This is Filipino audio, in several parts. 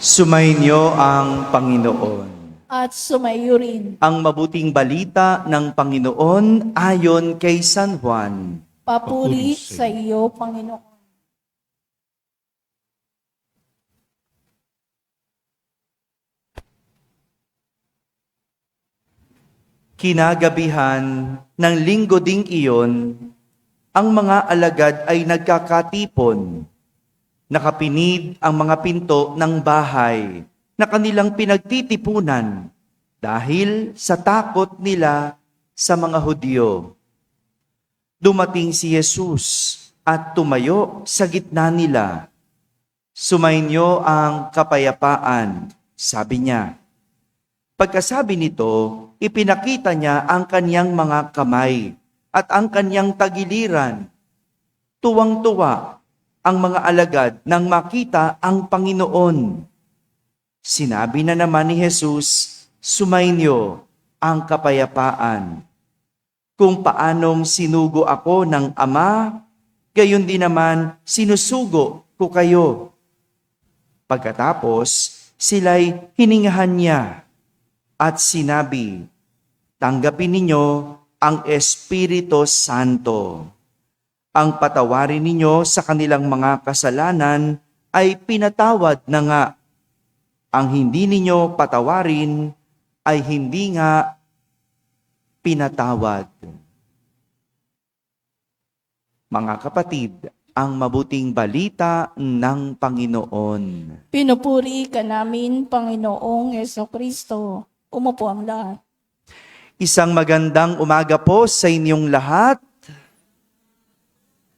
Sumainyo ang Panginoon. At sumayo rin. Ang mabuting balita ng Panginoon ayon kay San Juan. Papuri sa iyo, Panginoon. Kinagabihan ng linggo ding iyon, ang mga alagad ay nagkakatipon. Nakapinid ang mga pinto ng bahay na kanilang pinagtitipunan dahil sa takot nila sa mga Hudyo. Dumating si Jesus at tumayo sa gitna nila. Sumainyo ang kapayapaan, sabi niya. Pagkasabi nito, ipinakita niya ang kanyang mga kamay at ang kanyang tagiliran. Tuwang-tuwa ang mga alagad nang makita ang Panginoon. Sinabi na naman ni Jesus, sumainyo ang kapayapaan. Kung paanong sinugo ako ng Ama, gayon din naman sinusugo ko kayo. Pagkatapos, sila'y hiningahan niya at sinabi, tanggapin ninyo ang Espiritu Santo. Ang patawarin ninyo sa kanilang mga kasalanan ay pinatawad na nga. Ang hindi ninyo patawarin ay hindi nga pinatawad. Mga kapatid, ang mabuting balita ng Panginoon. Pinupuri ka namin, Panginoong Jesucristo. Umupo ang lahat. Isang magandang umaga po sa inyong lahat.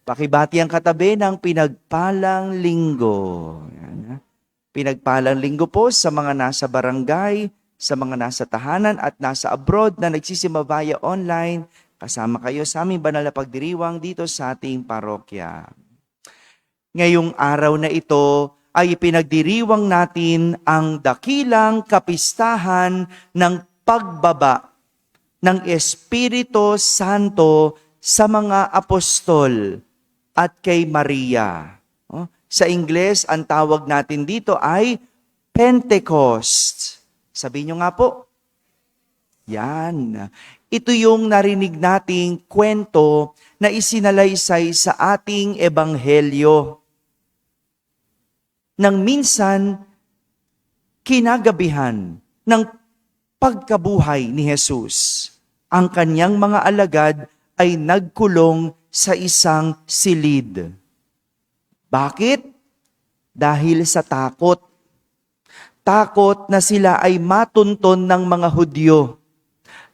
Pakibati ang katabi ng pinagpalang linggo. Yan. Pinagpalang linggo po sa mga nasa barangay, sa mga nasa tahanan at nasa abroad na nagsisimabaya online. Kasama kayo sa aming banal na pagdiriwang dito sa ating parokya. Ngayong araw na ito ay ipinagdiriwang natin ang dakilang kapistahan ng pagbaba ng Espiritu Santo sa mga apostol at kay Maria. Sa Ingles, ang tawag natin dito ay Pentecost. Sabihin nyo nga po. Yan. Ito yung narinig nating kwento na isinalaysay sa ating ebanghelyo. Nang minsan, kinagabihan ng pagkabuhay ni Jesus, ang kanyang mga alagad ay nagkulong sa isang silid. Bakit? Dahil sa takot. Takot na sila ay matunton ng mga Hudyo.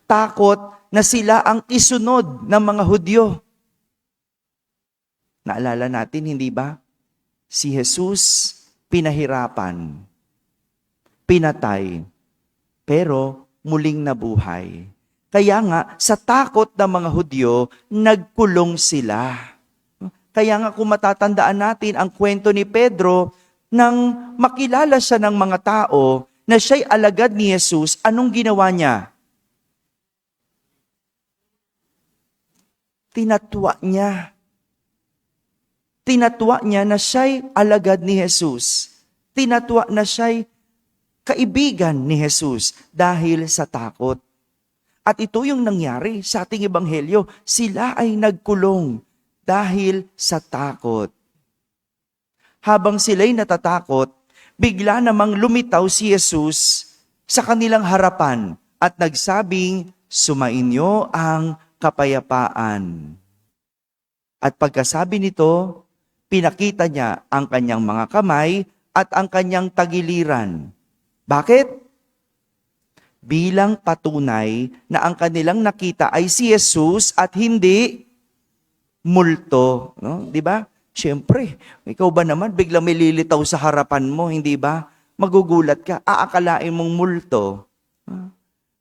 Takot na sila ang isunod ng mga Hudyo. Naalala natin, hindi ba? Si Jesus pinahirapan, pinatay, pero muling nabuhay. Kaya nga, sa takot ng mga Hudyo, nagkulong sila. Kaya nga kung matatandaan natin ang kwento ni Pedro, nang makilala siya ng mga tao na siya'y alagad ni Jesus, anong ginawa niya? Tinatwa niya. Tinatwa niya na siya'y alagad ni Jesus. Tinatwa na siya'y kaibigan ni Jesus dahil sa takot. At ito yung nangyari sa ating ebanghelyo. Sila ay nagkulong dahil sa takot. Habang sila'y natatakot, bigla namang lumitaw si Jesus sa kanilang harapan at nagsabing, sumainyo ang kapayapaan. At pagkasabi nito, pinakita niya ang kanyang mga kamay at ang kanyang tagiliran. Bakit? Bilang patunay na ang kanilang nakita ay si Jesus at hindi multo. No? Di ba? Siyempre, ikaw ba naman biglang may lilitaw sa harapan mo, hindi ba? Magugulat ka, aakalain mong multo.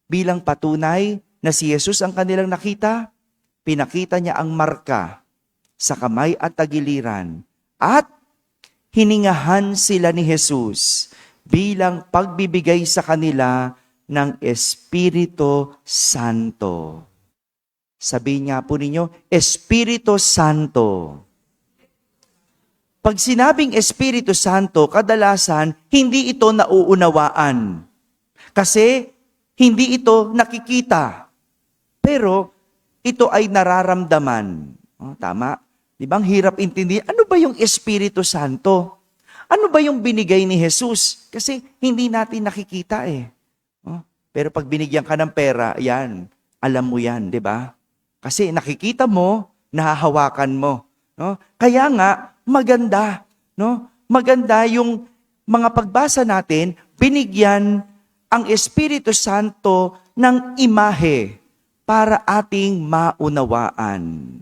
Bilang patunay na si Jesus ang kanilang nakita, pinakita niya ang marka sa kamay at tagiliran. At hiningahan sila ni Jesus bilang pagbibigay sa kanila ng Espiritu Santo. Sabihin nga po ninyo, Espiritu Santo. Pag sinabing Espiritu Santo, kadalasan hindi ito nauunawaan. Kasi hindi ito nakikita. Pero ito ay nararamdaman. Oh, tama? Di ba? Ang hirap intindihan. Ano ba yung Espiritu Santo? Ano ba yung binigay ni Jesus? Kasi hindi natin nakikita eh. Oh, pero pag binigyan ka ng pera, yan, alam mo yan, di ba? Kasi nakikita mo, nahahawakan mo. No? Kaya nga, maganda. No? Maganda yung mga pagbasa natin, binigyan ang Espiritu Santo ng imahe para ating maunawaan.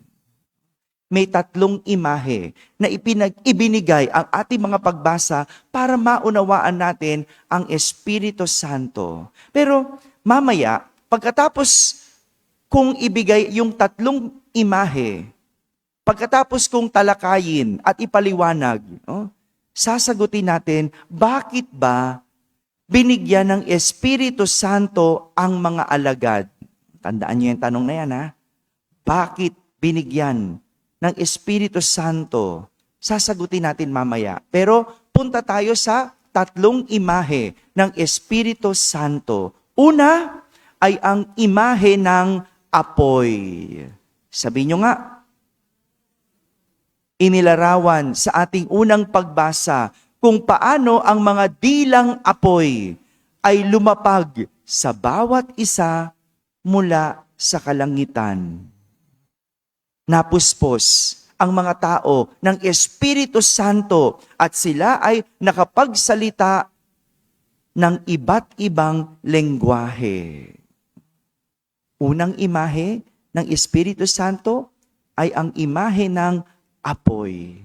May 3 imahe na ibinigay ang ating mga pagbasa para maunawaan natin ang Espiritu Santo. Pero mamaya, pagkatapos kung ibigay yung 3 imahe, pagkatapos kung talakayin at ipaliwanag, sasagutin natin, bakit ba binigyan ng Espiritu Santo ang mga alagad? Tandaan niyo yung tanong na yan, ha? Bakit binigyan ng Espiritu Santo? Sasagutin natin mamaya. Pero punta tayo sa 3 imahe ng Espiritu Santo. Una ay ang imahe ng apoy. Sabi nyo nga, inilarawan sa ating unang pagbasa kung paano ang mga dilang apoy ay lumapag sa bawat isa mula sa kalangitan. Napuspos ang mga tao ng Espiritu Santo at sila ay nakapagsalita ng iba't ibang lengguwahe. Unang imahe ng Espiritu Santo ay ang imahe ng apoy.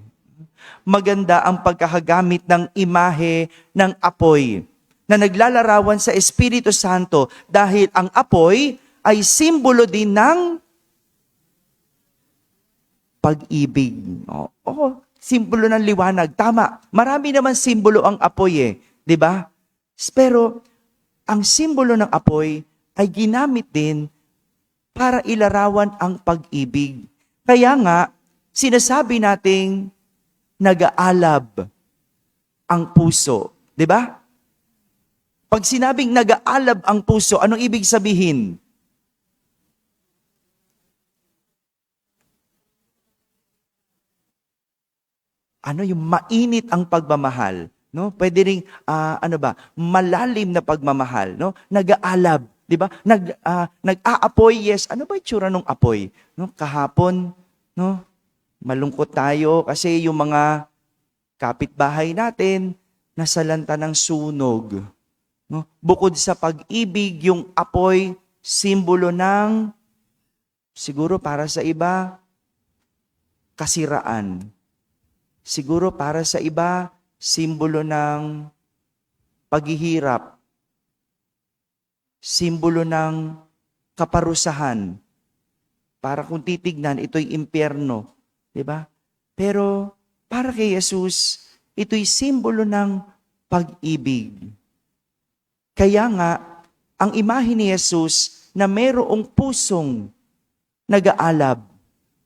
Maganda ang pagkakagamit ng imahe ng apoy na naglalarawan sa Espiritu Santo dahil ang apoy ay simbolo din ng pag-ibig. Simbolo ng liwanag. Tama, marami naman simbolo ang apoy eh. 'Di ba? Pero ang simbolo ng apoy ay ginamit din para ilarawan ang pag-ibig. Kaya nga, sinasabi nating nag-aalab ang puso. 'Di ba? Pag sinabing nag-aalab ang puso, anong ibig sabihin? Ano yung mainit ang pagmamahal, no? Pwede ring malalim na pagmamahal, no? Nag-aalab, 'di ba? Nag-aapoy, yes. Ano ba 'yung tsura ng apoy? No, kahapon, no? Malungkot tayo kasi yung mga kapitbahay natin nasalanta ng sunog, no? Bukod sa pag-ibig, yung apoy simbolo ng siguro para sa iba kasiraan. Siguro para sa iba, simbolo ng paghihirap, simbolo ng kaparusahan. Para kung titignan, ito'y impyerno. Diba? Pero para kay Jesus, ito'y simbolo ng pag-ibig. Kaya nga, ang imahe ni Jesus na mayroong pusong nag-aalab,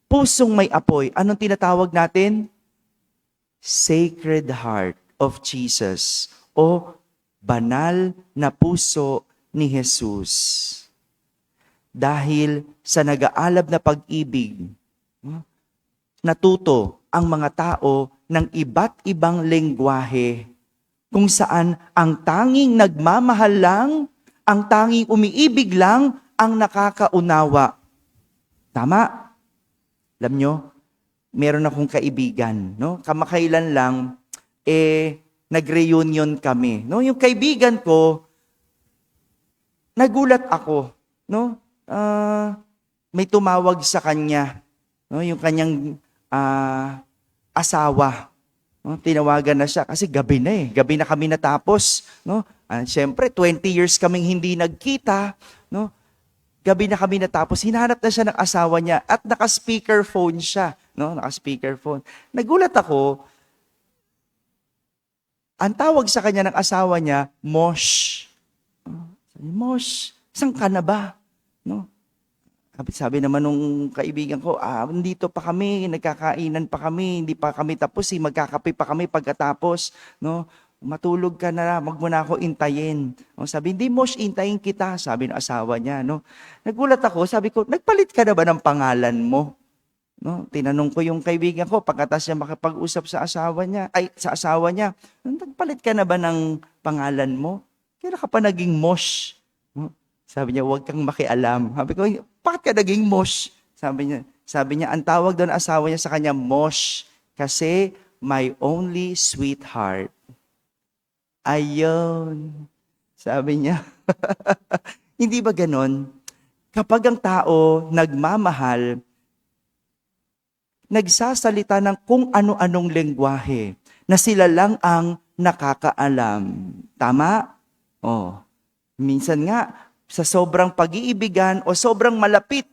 pusong may apoy, anong tinatawag natin? Sacred Heart of Jesus o banal na puso ni Jesus. Dahil sa nag-aalab na pag-ibig, natuto ang mga tao ng iba't ibang lengguwahe kung saan ang tanging nagmamahal lang, ang tanging umiibig lang ang nakakaunawa. Tama? Alam nyo, meron akong kaibigan, no? Kamakailan lang, nag-reunion kami, no? Yung kaibigan ko, nagulat ako, no? May tumawag sa kanya, no? Yung kanyang asawa, no? Tinawagan na siya kasi gabi na kami natapos, no? Siyempre, 20 years kaming hindi nagkita, no? Gabi na kami natapos, hinahanap na siya ng asawa niya at naka-speakerphone siya. No, naka-speakerphone. Nagulat ako, ang tawag sa kanya ng asawa niya, Mosh. Mosh, saan ka na ba? No? Sabi naman nung kaibigan ko, nandito pa kami, nagkakainan pa kami, hindi pa kami tapos, magkakape pa kami pagkatapos, no? Matulog ka na, wag mo na ako intayin. O, sabi, hindi mo, intayin kita, sabi ng asawa niya, no? Nagulat ako, sabi ko, nagpalit ka na ba ng pangalan mo? No? Tinanong ko yung kaibigan ko, pagkatapos niya makapag-usap sa asawa niya, nagpalit ka na ba ng pangalan mo? Kailan ka pa naging Mosh? No? Sabi niya, huwag kang makialam. Sabi ko, bakit ka naging Mosh? Sabi niya, ang tawag doon asawa niya sa kanya, Mosh, kasi my only sweetheart. Ayun. Sabi niya, hindi ba ganon? Kapag ang tao nagmamahal, nagsasalita ng kung ano-anong lengguwahe na sila lang ang nakakaalam. Tama? Minsan nga, sa sobrang pag-iibigan o sobrang malapit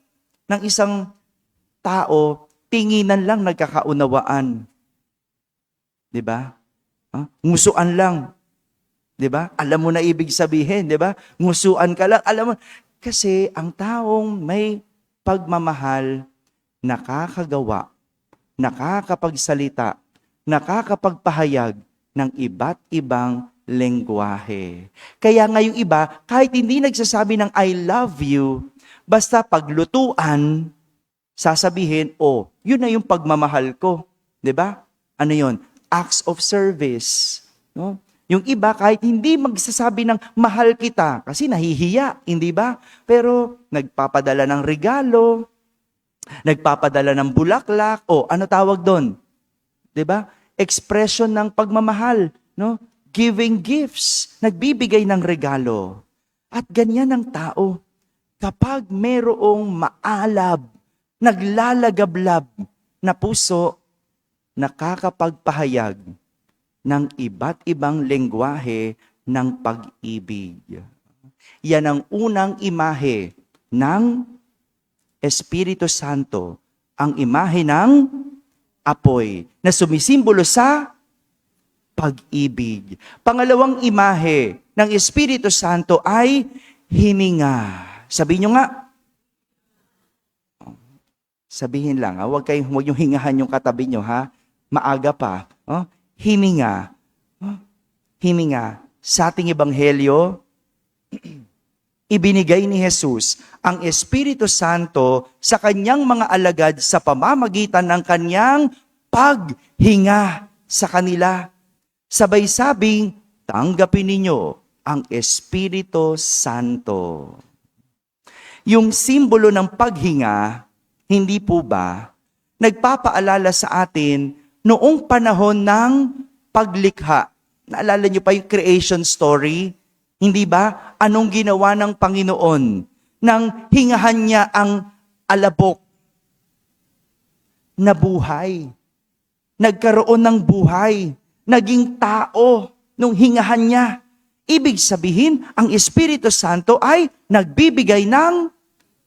ng isang tao, tinginan lang nagkakaunawaan. 'Di ba? Ngusuan lang. 'Di ba? Alam mo na ibig sabihin, 'di ba? Ngusuan ka lang, alam mo. Kasi ang taong may pagmamahal, nakakagawa, nakakapagsalita, nakakapagpahayag ng iba't ibang lengguwahe. Kaya ngayong iba, kahit hindi nagsasabi ng I love you, basta paglutuan, sasabihin, yun na yung pagmamahal ko. 'Di ba? Ano yun? Acts of service. No? Yung iba, kahit hindi magsasabi ng mahal kita, kasi nahihiya, hindi ba? Pero nagpapadala ng regalo, nagpapadala ng bulaklak, ano tawag doon? 'Di ba? Expression ng pagmamahal, no? Giving gifts, nagbibigay ng regalo. At ganyan ang tao. Kapag merong maalab, naglalagablab na puso, nakakapagpahayag ng iba't ibang lengguwahe ng pag-ibig. Yan ang unang imahe ng Espiritu Santo, ang imahe ng apoy na sumisimbolo sa pag-ibig. Pangalawang imahe ng Espiritu Santo ay hininga. Sabihin nyo nga. Sabihin lang, huwag yung hingahan yung katabi nyo, ha? Maaga pa. Hininga. Hininga. Sa ating ebanghelyo, ibinigay ni Jesus ang Espiritu Santo sa kanyang mga alagad sa pamamagitan ng kanyang paghinga sa kanila. Sabay sabing, tanggapin ninyo ang Espiritu Santo. Yung simbolo ng paghinga, hindi po ba, nagpapaalala sa atin noong panahon ng paglikha. Naalala niyo pa yung creation story? Hindi ba? Anong ginawa ng Panginoon nang hingahan niya ang alabok? Nabuhay. Nagkaroon ng buhay. Naging tao nung hingahan niya. Ibig sabihin, ang Espiritu Santo ay nagbibigay ng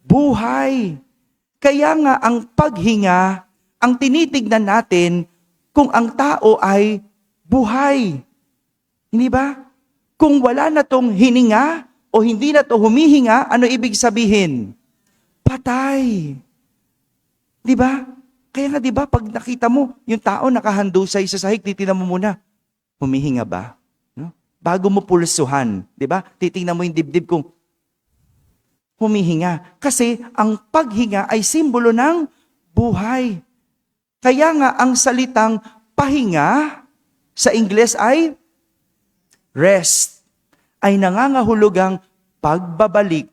buhay. Kaya nga ang paghinga, ang tinitignan natin kung ang tao ay buhay. Hindi ba? Kung wala na tong hininga o hindi na to humihinga, ano ibig sabihin? Patay. Di ba? Kaya nga di ba, pag nakita mo, yung tao nakahandusay sa sahig, titingnan mo muna, humihinga ba? No? Bago mo pulsuhan, di ba? Titingnan mo yung dibdib kung humihinga. Kasi ang paghinga ay simbolo ng buhay. Kaya nga ang salitang pahinga sa Ingles ay rest, ay nangangahulugang pagbabalik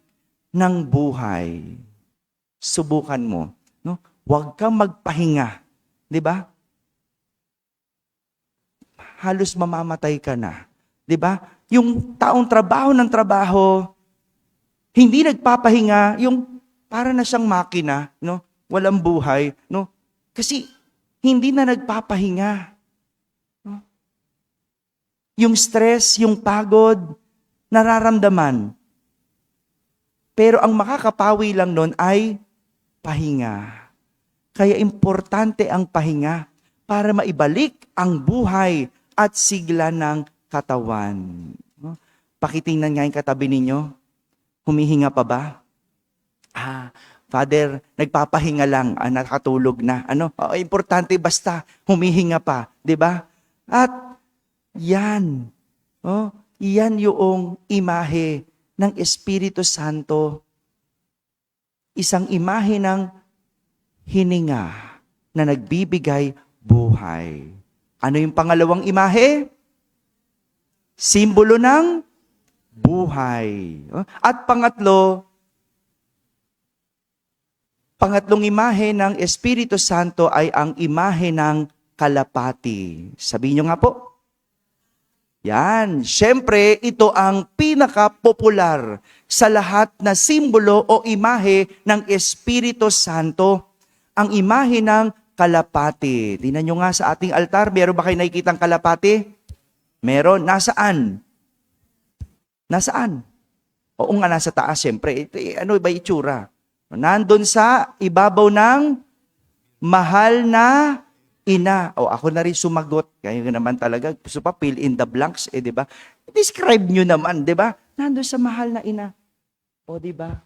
ng buhay. Subukan mo, no? Huwag kang magpahinga, 'di ba? Halos mamamatay ka na, 'di ba? Yung taong trabaho ng trabaho, hindi nagpapahinga, yung para na siyang makina, no? Walang buhay, no? Kasi hindi na nagpapahinga. No? Yung stress, yung pagod, nararamdaman. Pero ang makakapawi lang nun ay pahinga. Kaya importante ang pahinga para maibalik ang buhay at sigla ng katawan. No? Pakitingnan nga yung katabi ninyo. Humihinga pa ba? Father, nagpapahinga lang, nakatulog na. Importante basta humihinga pa, 'di ba? At yan, yan yung imahe ng Espiritu Santo. Isang imahe ng hininga na nagbibigay buhay. Ano yung pangalawang imahe? Simbolo ng buhay. At pangatlong imahe ng Espiritu Santo ay ang imahe ng kalapati. Sabihin nyo nga po. Yan. Siyempre, ito ang pinaka-popular sa lahat na simbolo o imahe ng Espiritu Santo. Ang imahe ng kalapati. Tingnan nyo nga sa ating altar. Meron ba kayo nakikitang kalapati? Meron. Nasaan? Nasaan? Oo nga, nasa taas. Siyempre, ano ba itsura? Nandun sa ibabaw ng mahal na ina. Ako na rin sumagot. Kaya naman talaga, gusto pa fill in the blanks, di ba? Describe nyo naman, di ba? Nandun sa mahal na ina. Di ba?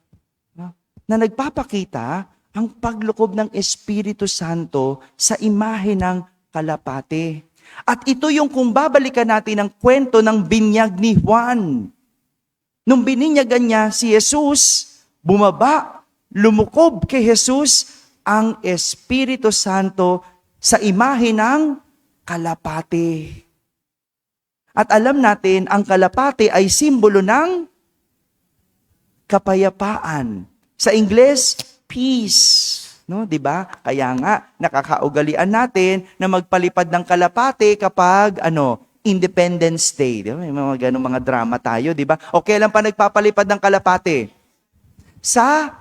Na nagpapakita ang paglukob ng Espiritu Santo sa imahe ng kalapate. At ito yung kung babalikan natin ang kwento ng binyag ni Juan. Nung bininyagan niya si Jesus, bumaba, lumukob kay Jesus ang Espiritu Santo sa imahe ng kalapate. At alam natin, ang kalapate ay simbolo ng kapayapaan. Sa Ingles, peace. No, 'di ba? Kaya nga nakakaugalian natin na magpalipad ng kalapate kapag Independence Day. 'Di ba? May mga ganung mga drama tayo, 'di ba? O kailan pa nagpapalipad ng kalapate? Sa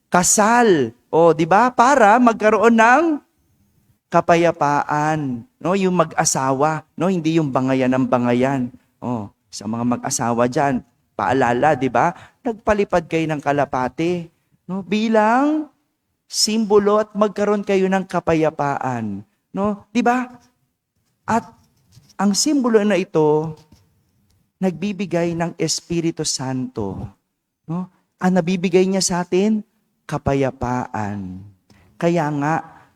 kasal. 'Di ba? Para magkaroon ng kapayapaan, no? Yung mag-asawa, no? Hindi yung bangayan ng bangayan. Sa mga mag-asawa diyan, paalala, 'di ba? Nagpalipad kayo ng kalapate, no? Bilang simbolo at magkaroon kayo ng kapayapaan, no? 'Di ba? At ang simbolo na ito nagbibigay ng Espiritu Santo, no? Ang nabibigay niya sa atin kapayapaan. Kaya nga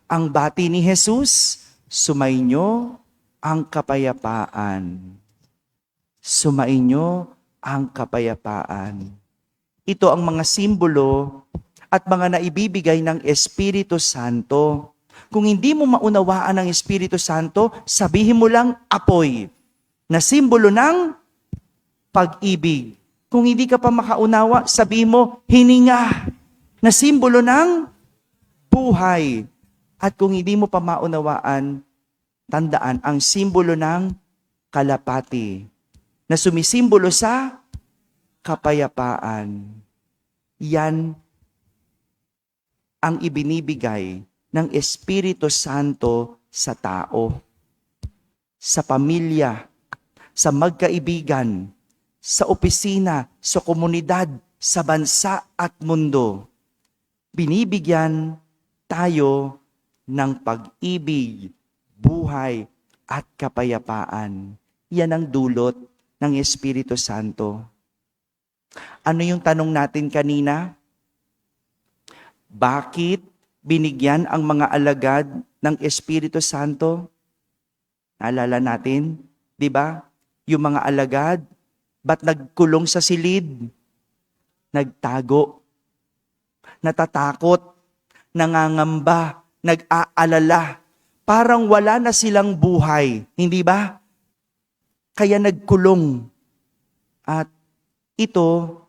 ang bati ni Jesus, sumainyo ang kapayapaan. Sumainyo ang kapayapaan. Ito ang mga simbolo at mga naibibigay ng Espiritu Santo. Kung hindi mo maunawaan ang Espiritu Santo, sabihin mo lang apoy, na simbolo ng pag-ibig. Kung hindi ka pa makaunawa, sabihin mo hininga, na simbolo ng buhay. At kung hindi mo pa maunawaan, tandaan ang simbolo ng kalapati, na sumisimbolo sa kapayapaan. Yan ang ibinibigay ng Espiritu Santo sa tao, sa pamilya, sa magkaibigan, sa opisina, sa komunidad, sa bansa at mundo. Binibigyan tayo ng pag-ibig, buhay at kapayapaan. Yan ang dulot ng Espiritu Santo. Ano yung tanong natin kanina? Bakit binigyan ang mga alagad ng Espiritu Santo? Naalala natin, di ba? Yung mga alagad, ba't nagkulong sa silid? Nagtago, natatakot, nangangamba, nag-aalala. Parang wala na silang buhay, hindi ba? Kaya nagkulong. At ito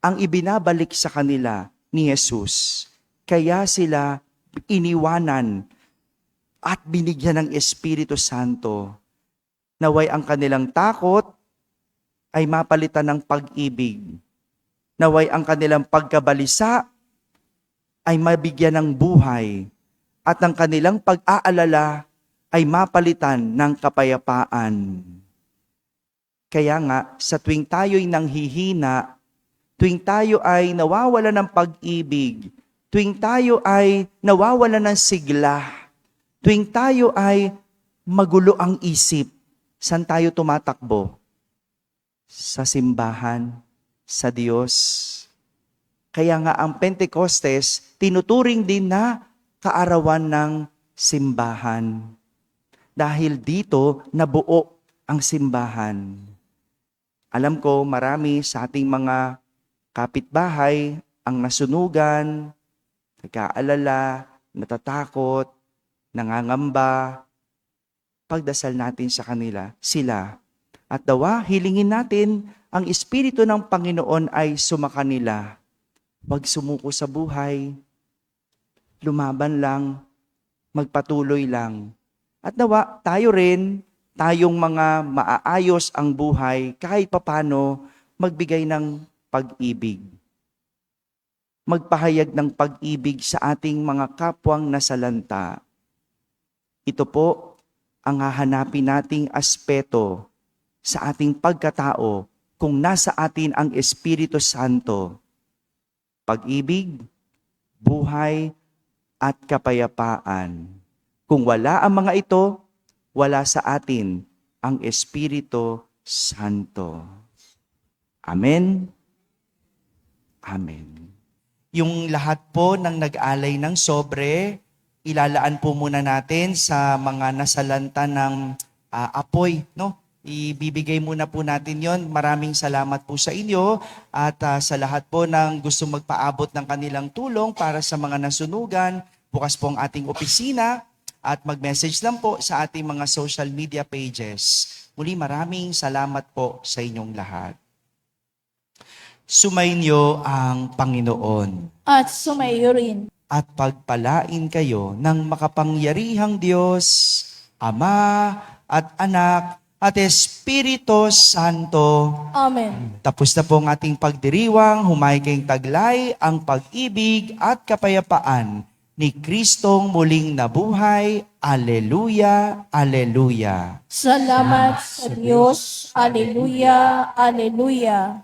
ang ibinabalik sa kanila ni Jesus. Kaya sila iniwanan at binigyan ng Espiritu Santo. Naway ang kanilang takot ay mapalitan ng pag-ibig. Naway ang kanilang pagkabalisa ay mabigyan ng buhay. At ang kanilang pag-aalala ay mapalitan ng kapayapaan. Kaya nga, sa tuwing tayo'y nanghihina, tuwing tayo ay nawawala ng pag-ibig, tuwing tayo ay nawawala ng sigla, tuwing tayo ay magulo ang isip, saan tayo tumatakbo? Sa simbahan, sa Diyos. Kaya nga ang Pentecostes, tinuturing din na kaarawan ng simbahan. Dahil dito, nabuo ang simbahan. Alam ko, marami sa ating mga kapitbahay ang nasunugan, nagkaalala, natatakot, nangangamba. Pagdasal natin sa kanila, sila. At dawa, hilingin natin ang Espiritu ng Panginoon ay sumakanila. Huwag sumuko sa buhay. Lumaban lang. Magpatuloy lang. At nawa, tayo rin, tayong mga maaayos ang buhay, kahit papano, magbigay ng pag-ibig. Magpahayag ng pag-ibig sa ating mga kapwang nasalanta. Ito po ang hahanapin nating aspeto sa ating pagkatao kung nasa atin ang Espiritu Santo. Pag-ibig, buhay, at kapayapaan. Kung wala ang mga ito, wala sa atin ang Espiritu Santo. Amen? Amen. Yung lahat po ng nag-alay ng sobre, ilalaan po muna natin sa mga nasalanta ng apoy, no? Ibibigay muna po natin yon. Maraming salamat po sa inyo at sa lahat po ng gusto magpaabot ng kanilang tulong para sa mga nasunugan. Bukas po ang ating opisina at mag-message lang po sa ating mga social media pages. Muli maraming salamat po sa inyong lahat. Sumainyo ang Panginoon At sumayo rin. at pagpalain kayo ng makapangyarihang Diyos, Ama at Anak at Espiritu Santo. Amen. Tapos na po ang ating pagdiriwang, humay kayong taglay ang pag-ibig at kapayapaan ni Kristong muling nabuhay. Aleluya, aleluya. Salamat sa Diyos. Aleluya, aleluya.